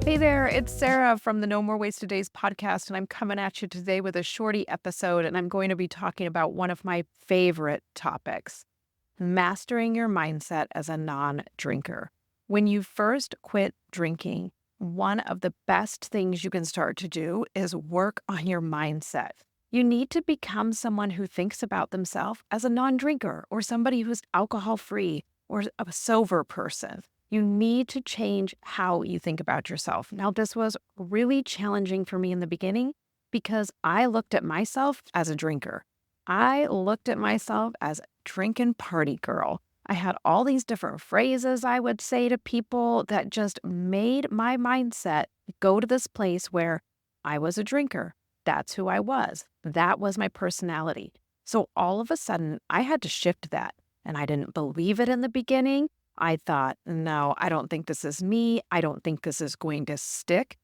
Hey there, it's Sarah from the No More Wasted Days podcast, and I'm coming at you today with a shorty episode, and I'm going to be talking about one of my favorite topics, mastering your mindset as a non-drinker. When you first quit drinking, one of the best things you can start to do is work on your mindset. You need to become someone who thinks about themselves as a non-drinker or somebody who's alcohol-free or a sober person. You need to change how you think about yourself. Now, this was really challenging for me in the beginning because I looked at myself as a drinker. I looked at myself as a drinking party girl. I had all these different phrases I would say to people that just made my mindset go to this place where I was a drinker. That's who I was. That was my personality. So all of a sudden, I had to shift that. And I didn't believe it in the beginning. I thought, no, I don't think this is me. I don't think this is going to stick,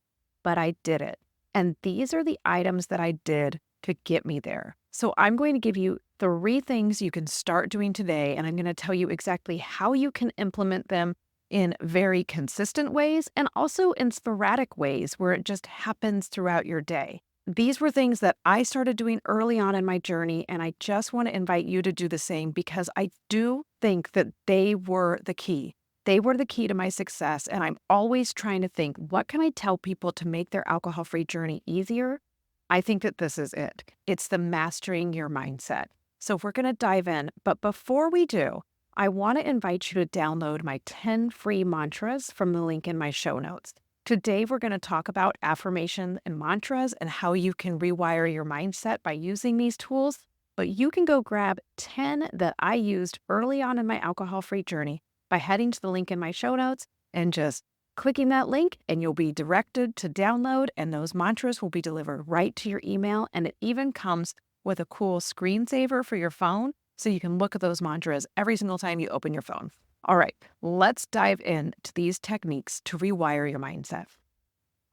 but I did it. And these are the items that I did to get me there. So I'm going to give you 3 things you can start doing today, and I'm going to tell you exactly how you can implement them in very consistent ways and also in sporadic ways where it just happens throughout your day. These were things that I started doing early on in my journey, and I just want to invite you to do the same because I do think that they were the key. They were the key to my success, and I'm always trying to think, what can I tell people to make their alcohol-free journey easier? I think that this is it. It's the mastering your mindset. So we're going to dive in, but before we do, I want to invite you to download my 10 free mantras from the link in my show notes. Today, we're going to talk about affirmation and mantras and how you can rewire your mindset by using these tools. But you can go grab 10 that I used early on in my alcohol-free journey by heading to the link in my show notes and just clicking that link, and you'll be directed to download, and those mantras will be delivered right to your email. And it even comes with a cool screensaver for your phone so you can look at those mantras every single time you open your phone. All right, let's dive into these techniques to rewire your mindset.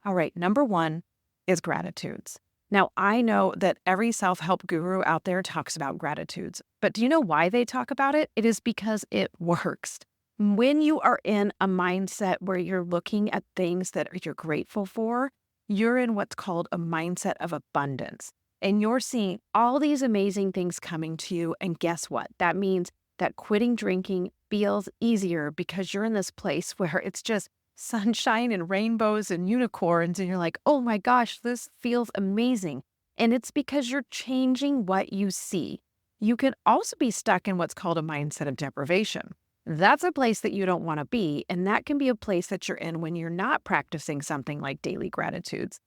All right, number 1 is gratitudes. Now, I know that every self-help guru out there talks about gratitudes, but do you know why they talk about it? It is because it works. When you are in a mindset where you're looking at things that you're grateful for, you're in what's called a mindset of abundance. And you're seeing all these amazing things coming to you. And guess what? That means that quitting drinking feels easier because you're in this place where it's just sunshine and rainbows and unicorns. And you're like, oh my gosh, this feels amazing. And it's because you're changing what you see. You can also be stuck in what's called a mindset of deprivation. That's a place that you don't want to be. And that can be a place that you're in when you're not practicing something like daily gratitudes.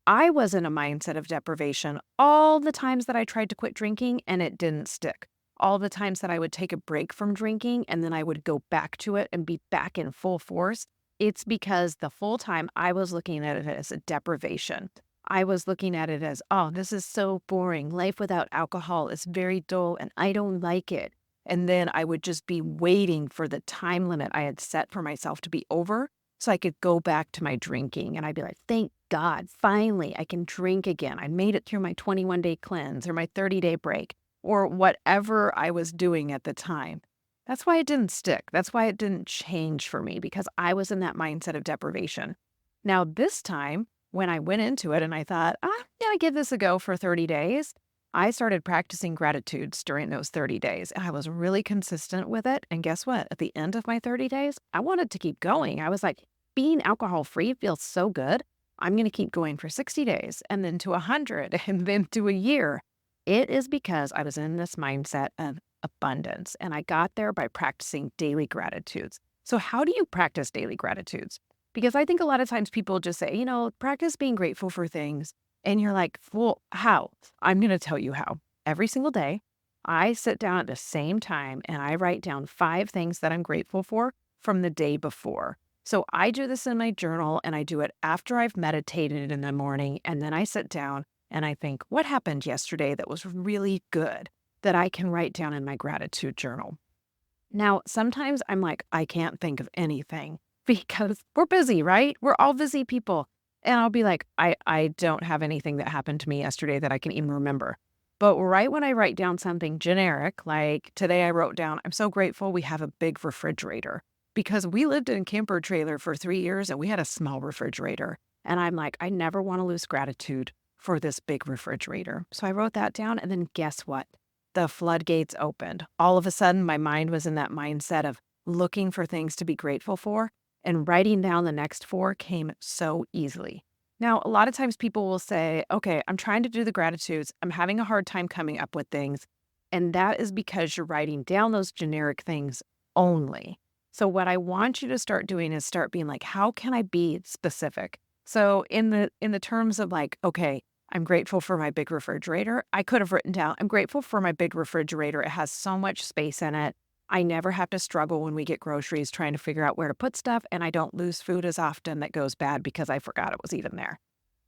I was in a mindset of deprivation all the times that I tried to quit drinking and it didn't stick. All the times that I would take a break from drinking and then I would go back to it and be back in full force. It's because the full time I was looking at it as a deprivation. I was looking at it as, oh, this is so boring. Life without alcohol is very dull and I don't like it. And then I would just be waiting for the time limit I had set for myself to be over so I could go back to my drinking. And I'd be like, thank God, finally, I can drink again. I made it through my 21-day cleanse or my 30-day break or whatever I was doing at the time. That's why it didn't stick. That's why it didn't change for me because I was in that mindset of deprivation. Now, this time, when I went into it and I thought, I'm going to give this a go for 30 days, I started practicing gratitudes during those 30 days. And I was really consistent with it. And guess what? At the end of my 30 days, I wanted to keep going. I was like, being alcohol-free feels so good. I'm going to keep going for 60 days and then to 100 and then to a year. It is because I was in this mindset of abundance, and I got there by practicing daily gratitudes. So how do you practice daily gratitudes? Because I think a lot of times people just say, practice being grateful for things. And you're like, well, how? I'm going to tell you how. Every single day, I sit down at the same time and I write down 5 things that I'm grateful for from the day before. So I do this in my journal and I do it after I've meditated in the morning. And then I sit down and I think, what happened yesterday that was really good that I can write down in my gratitude journal? Now, sometimes I'm like, I can't think of anything because we're busy, right? We're all busy people. And I'll be like, I don't have anything that happened to me yesterday that I can even remember. But right when I write down something generic, like today I wrote down, I'm so grateful we have a big refrigerator. because we lived in a camper trailer for 3 years and we had a small refrigerator. And I'm like, I never want to lose gratitude for this big refrigerator. So I wrote that down. And then guess what? The floodgates opened. All of a sudden, my mind was in that mindset of looking for things to be grateful for, and writing down the next four came so easily. Now, a lot of times people will say, okay, I'm trying to do the gratitudes. I'm having a hard time coming up with things. And that is because you're writing down those generic things only. So what I want you to start doing is start being like, how can I be specific? So in the terms of like, okay, I'm grateful for my big refrigerator. I could have written down, I'm grateful for my big refrigerator. It has so much space in it. I never have to struggle when we get groceries trying to figure out where to put stuff, and I don't lose food as often that goes bad because I forgot it was even there.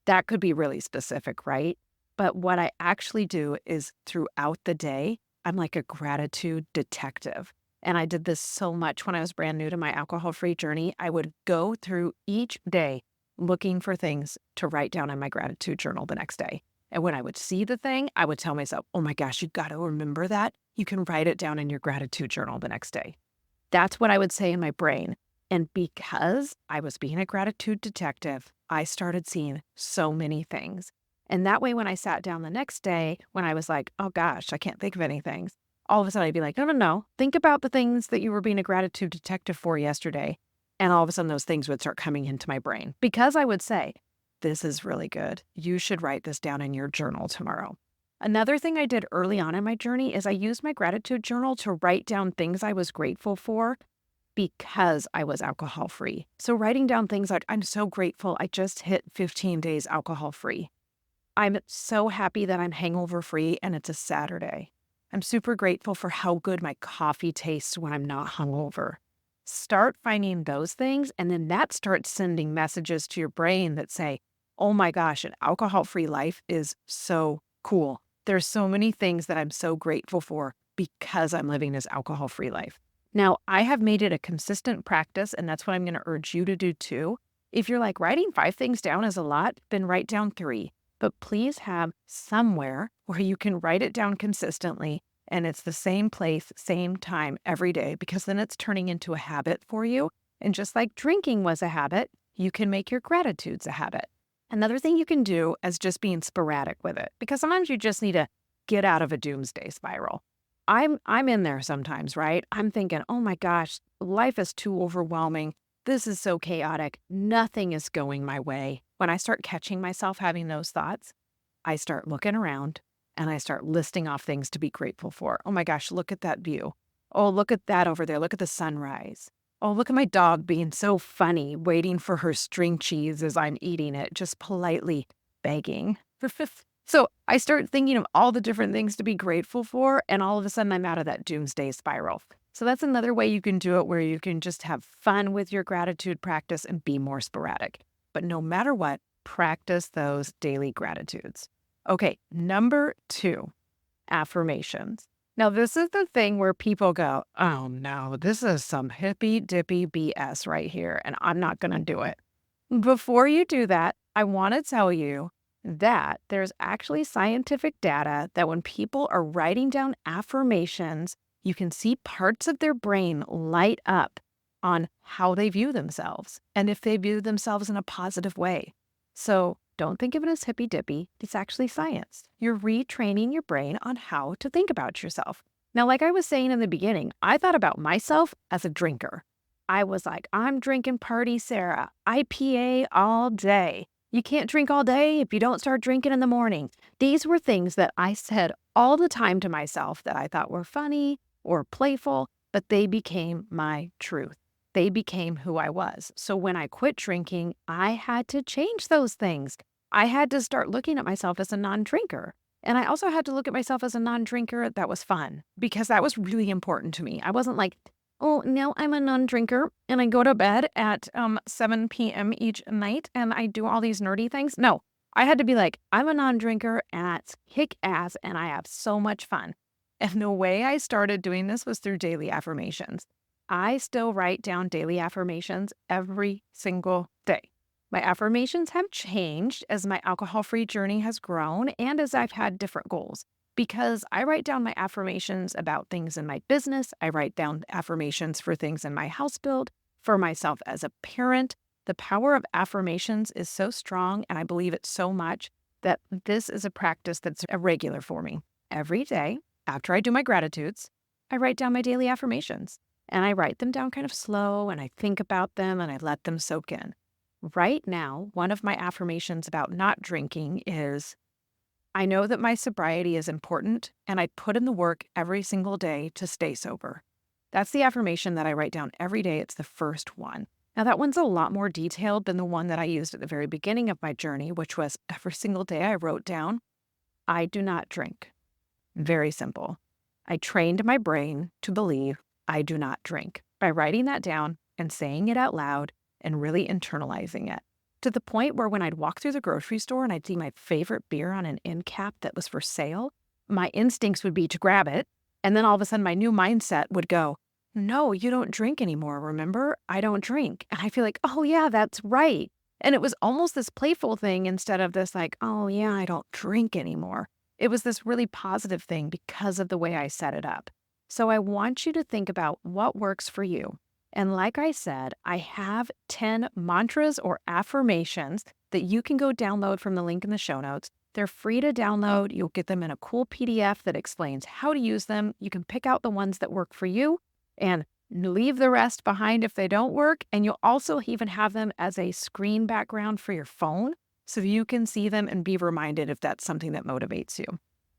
That could be really specific, right? But what I actually do is throughout the day, I'm like a gratitude detective. And I did this so much when I was brand new to my alcohol-free journey. I would go through each day looking for things to write down in my gratitude journal the next day. And when I would see the thing, I would tell myself, oh my gosh, you got to remember that. You can write it down in your gratitude journal the next day. That's what I would say in my brain. And because I was being a gratitude detective, I started seeing so many things. And that way, when I sat down the next day, when I was like, oh gosh, I can't think of anything, all of a sudden I'd be like, no, no, no. Think about the things that you were being a gratitude detective for yesterday. And all of a sudden those things would start coming into my brain because I would say, this is really good. You should write this down in your journal tomorrow. Another thing I did early on in my journey is I used my gratitude journal to write down things I was grateful for because I was alcohol free. So writing down things like, I'm so grateful I just hit 15 days alcohol free. I'm so happy that I'm hangover free and it's a Saturday. I'm super grateful for how good my coffee tastes when I'm not hungover. Start finding those things, and then that starts sending messages to your brain that say, oh my gosh, an alcohol-free life is so cool. There's so many things that I'm so grateful for because I'm living this alcohol-free life. Now, I have made it a consistent practice, and that's what I'm going to urge you to do too. If you're like, writing 5 things down is a lot, then write down 3. But please have somewhere where you can write it down consistently, and it's the same place, same time every day, because then it's turning into a habit for you. And just like drinking was a habit, you can make your gratitudes a habit. Another thing you can do is just being sporadic with it, because sometimes you just need to get out of a doomsday spiral. I'm in there sometimes, right? I'm thinking, oh my gosh, life is too overwhelming. This is so chaotic. Nothing is going my way. When I start catching myself having those thoughts, I start looking around and I start listing off things to be grateful for. Oh my gosh, look at that view. Oh, look at that over there. Look at the sunrise. Oh, look at my dog being so funny, waiting for her string cheese as I'm eating it, just politely begging. So I start thinking of all the different things to be grateful for, and all of a sudden I'm out of that doomsday spiral. So that's another way you can do it, where you can just have fun with your gratitude practice and be more sporadic. But no matter what, practice those daily gratitudes. Okay, number 2, affirmations. Now, this is the thing where people go, oh no, this is some hippy dippy BS right here, and I'm not going to do it. Before you do that, I want to tell you that there's actually scientific data that when people are writing down affirmations, you can see parts of their brain light up on how they view themselves and if they view themselves in a positive way. So don't think of it as hippy dippy. It's actually science. You're retraining your brain on how to think about yourself. Now, like I was saying in the beginning, I thought about myself as a drinker. I was like, I'm drinking party Sara, IPA all day. You can't drink all day if you don't start drinking in the morning. These were things that I said all the time to myself that I thought were funny or playful, but they became my truth. They became who I was. So when I quit drinking, I had to change those things. I had to start looking at myself as a non-drinker. And I also had to look at myself as a non-drinker that was fun, because that was really important to me. I wasn't like, oh, no, I'm a non-drinker and I go to bed at 7 p.m. each night and I do all these nerdy things. No, I had to be like, I'm a non-drinker and it's kick-ass and I have so much fun. And the way I started doing this was through daily affirmations. I still write down daily affirmations every single day. My affirmations have changed as my alcohol-free journey has grown and as I've had different goals. because I write down my affirmations about things in my business. I write down affirmations for things in my house build, for myself as a parent. The power of affirmations is so strong, and I believe it so much that this is a practice that's a regular for me. Every day, after I do my gratitudes, I write down my daily affirmations. And I write them down kind of slow, and I think about them, and I let them soak in. Right now, one of my affirmations about not drinking is I know that my sobriety is important, and I put in the work every single day to stay sober. That's the affirmation that I write down every day. It's the first one. Now, that one's a lot more detailed than the one that I used at the very beginning of my journey, which was every single day I wrote down, I do not drink. Very simple. I trained my brain to believe I do not drink by writing that down and saying it out loud and really internalizing it. To the point where when I'd walk through the grocery store and I'd see my favorite beer on an end cap that was for sale, my instincts would be to grab it. And then all of a sudden my new mindset would go, no, you don't drink anymore, remember? I don't drink. And I feel like, oh yeah, that's right. And it was almost this playful thing instead of this like, oh yeah, I don't drink anymore. It was this really positive thing because of the way I set it up. So I want you to think about what works for you. And like I said, I have 10 mantras or affirmations that you can go download from the link in the show notes. They're free to download. You'll get them in a cool PDF that explains how to use them. You can pick out the ones that work for you and leave the rest behind if they don't work. And you'll also even have them as a screen background for your phone so you can see them and be reminded if that's something that motivates you.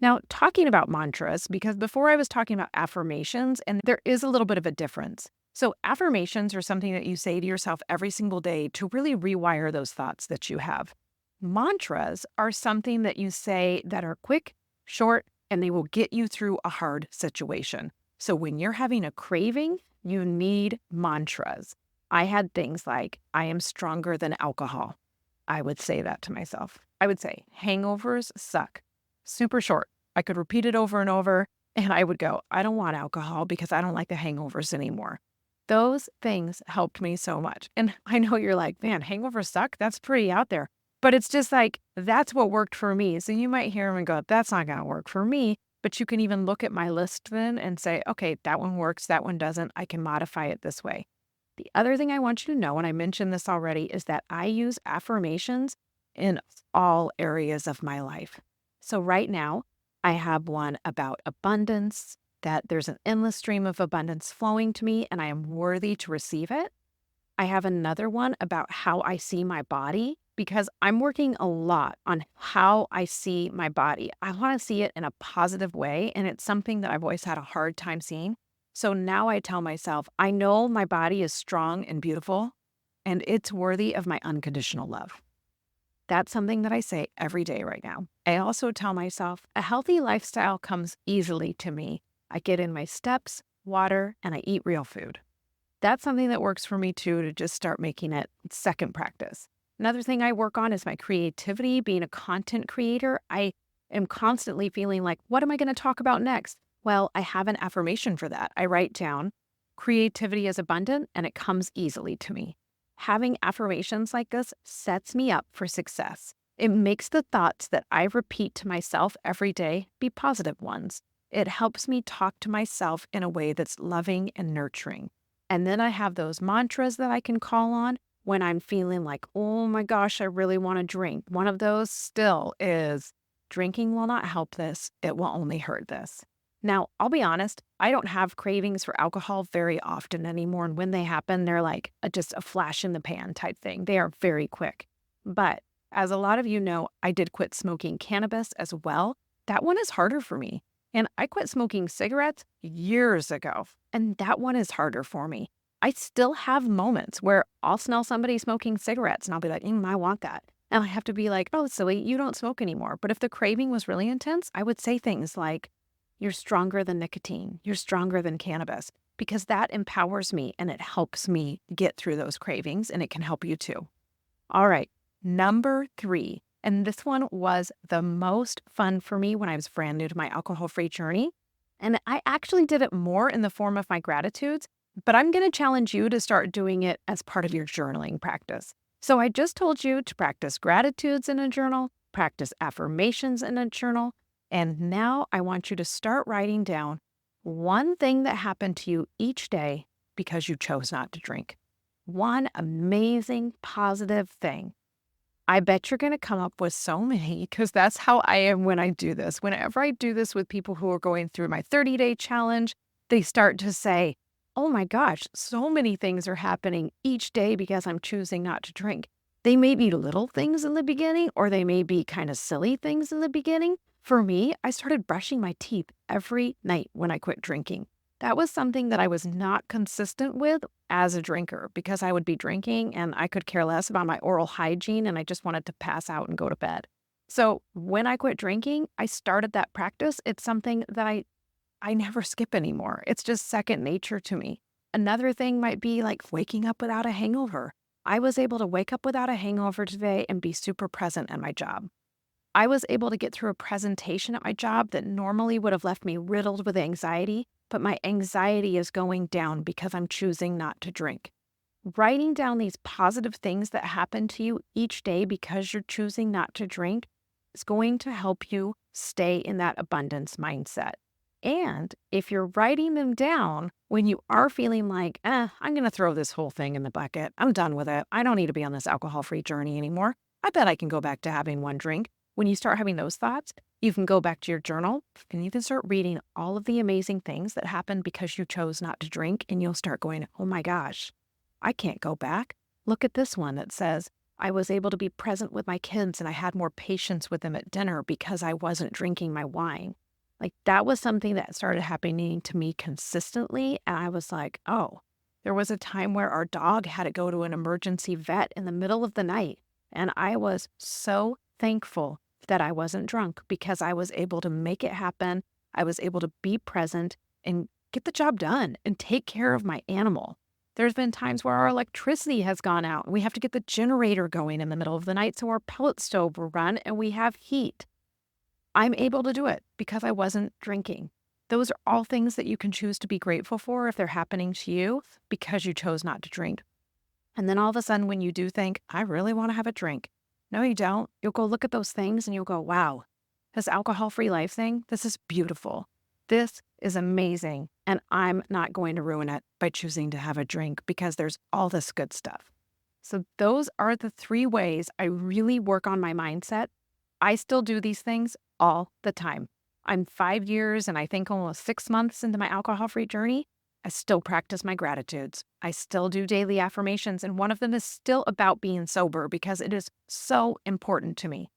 Now, talking about mantras, because before I was talking about affirmations, and there is a little bit of a difference. So affirmations are something that you say to yourself every single day to really rewire those thoughts that you have. Mantras are something that you say that are quick, short, and they will get you through a hard situation. So when you're having a craving, you need mantras. I had things like, I am stronger than alcohol. I would say that to myself. I would say, hangovers suck. Super short. I could repeat it over and over, and I would go, I don't want alcohol because I don't like the hangovers anymore. Those things helped me so much. And I know you're like, man, hangovers suck? That's pretty out there. But it's just like, that's what worked for me. So you might hear them and go, that's not going to work for me. But you can even look at my list then and say, okay, that one works, that one doesn't. I can modify it this way. The other thing I want you to know, and I mentioned this already, is that I use affirmations in all areas of my life. So right now, I have one about abundance, that there's an endless stream of abundance flowing to me and I am worthy to receive it. I have another one about how I see my body because I'm working a lot on how I see my body. I want to see it in a positive way, and it's something that I've always had a hard time seeing. So now I tell myself, I know my body is strong and beautiful, and it's worthy of my unconditional love. That's something that I say every day right now. I also tell myself a healthy lifestyle comes easily to me. I get in my steps, water, and I eat real food. That's something that works for me too, to just start making it second practice. Another thing I work on is my creativity. Being a content creator, I am constantly feeling like, what am I going to talk about next? Well, I have an affirmation for that. I write down, creativity is abundant and it comes easily to me. Having affirmations like this sets me up for success. It makes the thoughts that I repeat to myself every day be positive ones. It helps me talk to myself in a way that's loving and nurturing. And then I have those mantras that I can call on when I'm feeling like, oh my gosh, I really want to drink. One of those still is, drinking will not help this. It will only hurt this. Now, I'll be honest, I don't have cravings for alcohol very often anymore. And when they happen, they're like just a flash in the pan type thing. They are very quick. But as a lot of you know, I did quit smoking cannabis as well. That one is harder for me. And I quit smoking cigarettes years ago. And that one is harder for me. I still have moments where I'll smell somebody smoking cigarettes and I'll be like, I want that. And I have to be like, oh, silly, you don't smoke anymore. But if the craving was really intense, I would say things like, you're stronger than nicotine. You're stronger than cannabis, because that empowers me and it helps me get through those cravings, and it can help you too. All right, number 3. And this one was the most fun for me when I was brand new to my alcohol-free journey. And I actually did it more in the form of my gratitudes, but I'm going to challenge you to start doing it as part of your journaling practice. So I just told you to practice gratitudes in a journal, practice affirmations in a journal, And now I want you to start writing down one thing that happened to you each day because you chose not to drink. One amazing positive thing. I bet you're going to come up with so many because that's how I am when I do this. Whenever I do this with people who are going through my 30-day challenge, they start to say, oh my gosh, so many things are happening each day because I'm choosing not to drink. They may be little things in the beginning, or they may be kind of silly things in the beginning. For me, I started brushing my teeth every night when I quit drinking. That was something that I was not consistent with as a drinker because I would be drinking and I could care less about my oral hygiene and I just wanted to pass out and go to bed. So when I quit drinking, I started that practice. It's something that I never skip anymore. It's just second nature to me. Another thing might be like waking up without a hangover. I was able to wake up without a hangover today and be super present at my job. I was able to get through a presentation at my job that normally would have left me riddled with anxiety, but my anxiety is going down because I'm choosing not to drink. Writing down these positive things that happen to you each day because you're choosing not to drink is going to help you stay in that abundance mindset. And if you're writing them down when you are feeling like, I'm going to throw this whole thing in the bucket. I'm done with it. I don't need to be on this alcohol-free journey anymore. I bet I can go back to having one drink. When you start having those thoughts, you can go back to your journal and you can start reading all of the amazing things that happened because you chose not to drink. And you'll start going, oh my gosh, I can't go back. Look at this one that says, I was able to be present with my kids and I had more patience with them at dinner because I wasn't drinking my wine. Like that was something that started happening to me consistently. And I was like, oh, there was a time where our dog had to go to an emergency vet in the middle of the night. And I was so thankful that I wasn't drunk because I was able to make it happen. I was able to be present and get the job done and take care of my animal. There's been times where our electricity has gone out and we have to get the generator going in the middle of the night so our pellet stove will run and we have heat. I'm able to do it because I wasn't drinking. Those are all things that you can choose to be grateful for if they're happening to you because you chose not to drink. And then all of a sudden when you do think, I really want to have a drink. No, you don't. You'll go look at those things and you'll go, wow, this alcohol-free life thing, this is beautiful. This is amazing. And I'm not going to ruin it by choosing to have a drink because there's all this good stuff. So those are the 3 ways I really work on my mindset. I still do these things all the time. I'm 5 years and I think almost 6 months into my alcohol-free journey. I still practice my gratitudes. I still do daily affirmations, and one of them is still about being sober because it is so important to me.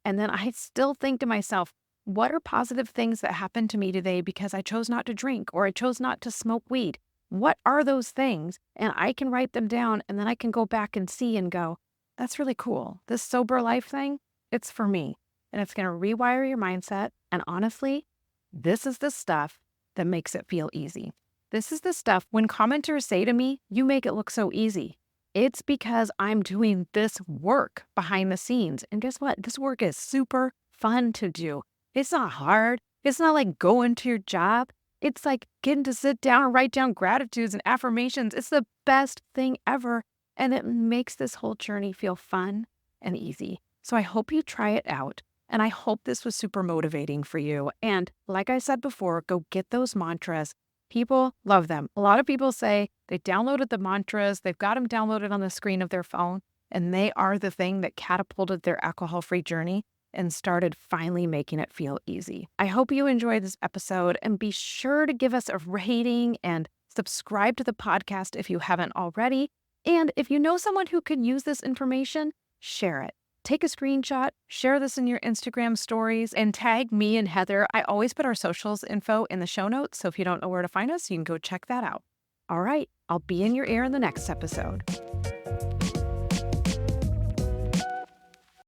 And then I still think to myself, what are positive things that happened to me today because I chose not to drink or I chose not to smoke weed? What are those things? And I can write them down and then I can go back and see and go, that's really cool. This sober life thing, it's for me. And it's going to rewire your mindset. And honestly, this is the stuff that makes it feel easy. This is the stuff when commenters say to me, you make it look so easy. It's because I'm doing this work behind the scenes. And guess what? This work is super fun to do. It's not hard. It's not like going to your job. It's like getting to sit down and write down gratitudes and affirmations. It's the best thing ever. And it makes this whole journey feel fun and easy. So I hope you try it out. And I hope this was super motivating for you. And like I said before, go get those mantras. People love them. A lot of people say they downloaded the mantras, they've got them downloaded on the screen of their phone, and they are the thing that catapulted their alcohol-free journey and started finally making it feel easy. I hope you enjoyed this episode, and be sure to give us a rating and subscribe to the podcast if you haven't already. And if you know someone who could use this information, share it. Take a screenshot, share this in your Instagram stories, and tag me and Heather. I always put our socials info in the show notes, so if you don't know where to find us, you can go check that out. All right, I'll be in your ear in the next episode.